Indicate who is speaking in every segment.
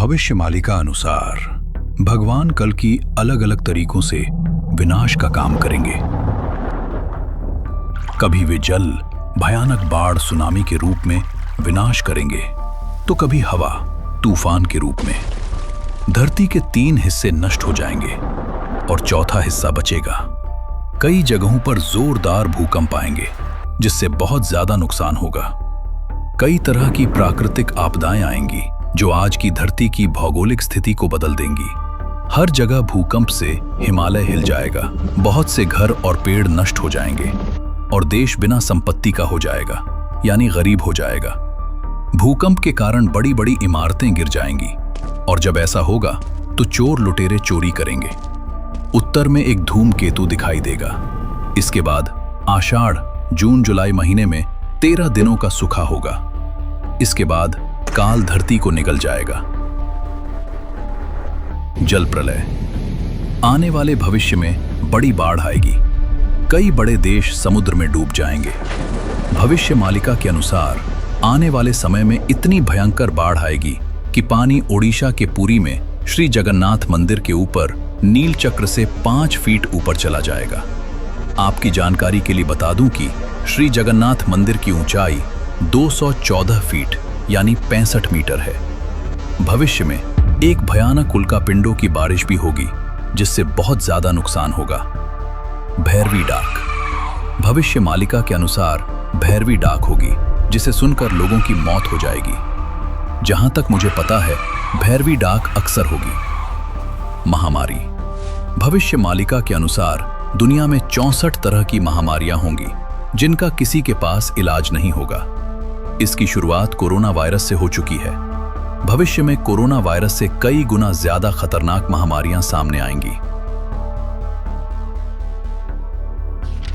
Speaker 1: भविष्यमालिका अनुसार भगवान कल की अलग अलग तरीकों से विनाश का काम करेंगे। कभी वे जल भयानक बाढ़ सुनामी के रूप में विनाश करेंगे, तो कभी हवा तूफान के रूप में। धरती के 3 हिस्से नष्ट हो जाएंगे और चौथा हिस्सा बचेगा। कई जगहों पर जोरदार भूकंप आएंगे जिससे बहुत ज्यादा नुकसान होगा। कई तरह की प्राकृतिक आपदाएं आएंगी जो आज की धरती की भौगोलिक स्थिति को बदल देंगी। हर जगह भूकंप से हिमालय हिल जाएगा, बहुत से घर और पेड़ नष्ट हो जाएंगे और देश बिना संपत्ति का हो जाएगा, यानी गरीब हो जाएगा। भूकंप के कारण बड़ी बड़ी इमारतें गिर जाएंगी और जब ऐसा होगा तो चोर लुटेरे चोरी करेंगे। उत्तर में एक धूमकेतु दिखाई देगा। इसके बाद आषाढ़, जून, जुलाई महीने में 13 दिनों का सूखा होगा। इसके बाद काल धरती को निगल जाएगा। जल प्रलय। आने वाले भविष्य में बड़ी बाढ़ आएगी। कई बड़े देश समुद्र में डूब जाएंगे। भविष्यमालिका के अनुसार आने वाले समय में इतनी भयंकर बाढ़ आएगी कि पानी ओडिशा के पुरी में श्री जगन्नाथ मंदिर के ऊपर नील चक्र से 5 फीट ऊपर चला जाएगा। आपकी जानकारी के लिए बता दूं कि श्री जगन्नाथ मंदिर की ऊंचाई 214 फीट यानी 65 मीटर है। भविष्य में एक भयानक उल्कापिंडों की बारिश भी होगी जिससे बहुत ज्यादा नुकसान होगा। भैरवी डाक। भविष्यमालिका के अनुसार भैरवी डाक होगी जिसे सुनकर लोगों की मौत हो जाएगी। जहां तक मुझे पता है भैरवी डाक अक्सर होगी। महामारी। भविष्यमालिका के अनुसार दुनिया में 64 तरह की महामारियां होंगी जिनका किसी के पास इलाज नहीं होगा। इसकी शुरुआत कोरोना वायरस से हो चुकी है। भविष्य में कोरोना वायरस से कई गुना ज्यादा खतरनाक महामारियां सामने आएंगी।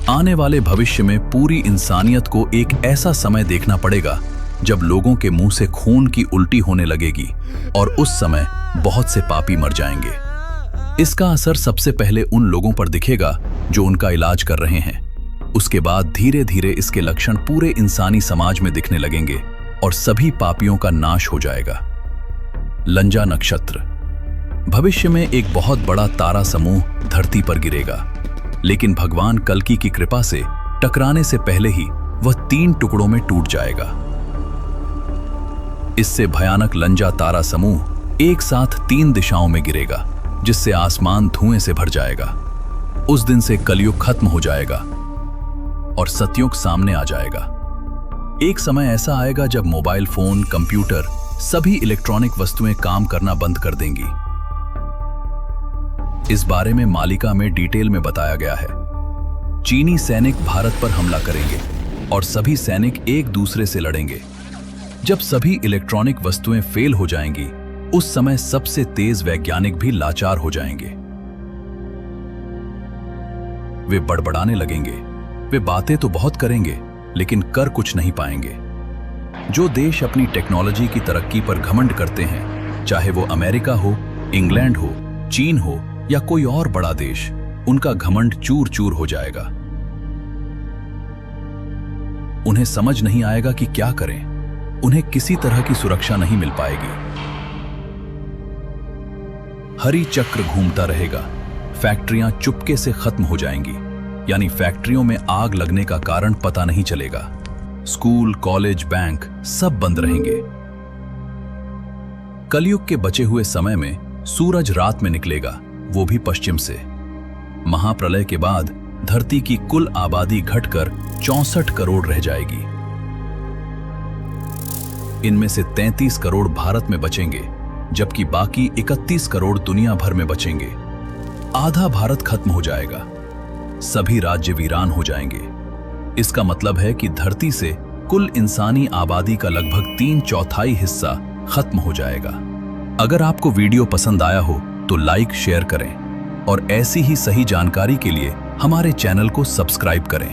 Speaker 1: आने वाले भविष्य में पूरी इंसानियत को एक ऐसा समय देखना पड़ेगा जब लोगों के मुंह से खून की उल्टी होने लगेगी और उस समय बहुत से पापी मर जाएंगे। इसका असर सबसे पहले उन लोगों पर दिखेगा जो उनका इलाज कर रहे हैं। उसके बाद धीरे धीरे इसके लक्षण पूरे इंसानी समाज में दिखने लगेंगे और सभी पापियों का नाश हो जाएगा। लंजा नक्षत्र। भविष्य में एक बहुत बड़ा तारा समूह धरती पर गिरेगा, लेकिन भगवान कल्कि की कृपा से टकराने से पहले ही वह 3 टुकड़ों में टूट जाएगा। इससे भयानक लंजा तारा समूह एक साथ 3 दिशाओं में गिरेगा जिससे आसमान धुएं से भर जाएगा। उस दिन से कलयुग खत्म हो जाएगा और सतयुग सामने आ जाएगा। एक समय ऐसा आएगा जब मोबाइल फोन, कंप्यूटर, सभी इलेक्ट्रॉनिक वस्तुएं काम करना बंद कर देंगी। इस बारे में मालिका में डिटेल में बताया गया है। चीनी सैनिक भारत पर हमला करेंगे और सभी सैनिक एक दूसरे से लड़ेंगे। जब सभी इलेक्ट्रॉनिक वस्तुएं फेल हो जाएंगी, उस समय सबसे तेज वैज्ञानिक भी लाचार हो जाएंगे। वे बड़बड़ाने लगेंगे। वे बातें तो बहुत करेंगे लेकिन कर कुछ नहीं पाएंगे। जो देश अपनी टेक्नोलॉजी की तरक्की पर घमंड करते हैं, चाहे वो अमेरिका हो, इंग्लैंड हो, चीन हो या कोई और बड़ा देश, उनका घमंड चूर चूर हो जाएगा। उन्हें समझ नहीं आएगा कि क्या करें। उन्हें किसी तरह की सुरक्षा नहीं मिल पाएगी। हरी चक्र घूमता रहेगा। फैक्ट्रियां चुपके से खत्म हो जाएंगी, यानी फैक्ट्रियों में आग लगने का कारण पता नहीं चलेगा। स्कूल, कॉलेज, बैंक सब बंद रहेंगे। कलयुग के बचे हुए समय में सूरज रात में निकलेगा, वो भी पश्चिम से। महाप्रलय के बाद धरती की कुल आबादी घटकर 64 करोड़ रह जाएगी। इनमें से 33 करोड़ भारत में बचेंगे, जबकि बाकी 31 करोड़ दुनिया भर में बचेंगे। आधा भारत खत्म हो जाएगा। सभी राज्य वीरान हो जाएंगे। इसका मतलब है कि धरती से कुल इंसानी आबादी का लगभग 3/4 हिस्सा खत्म हो जाएगा। अगर आपको वीडियो पसंद आया हो तो लाइक, शेयर करें और ऐसी ही सही जानकारी के लिए हमारे चैनल को सब्सक्राइब करें।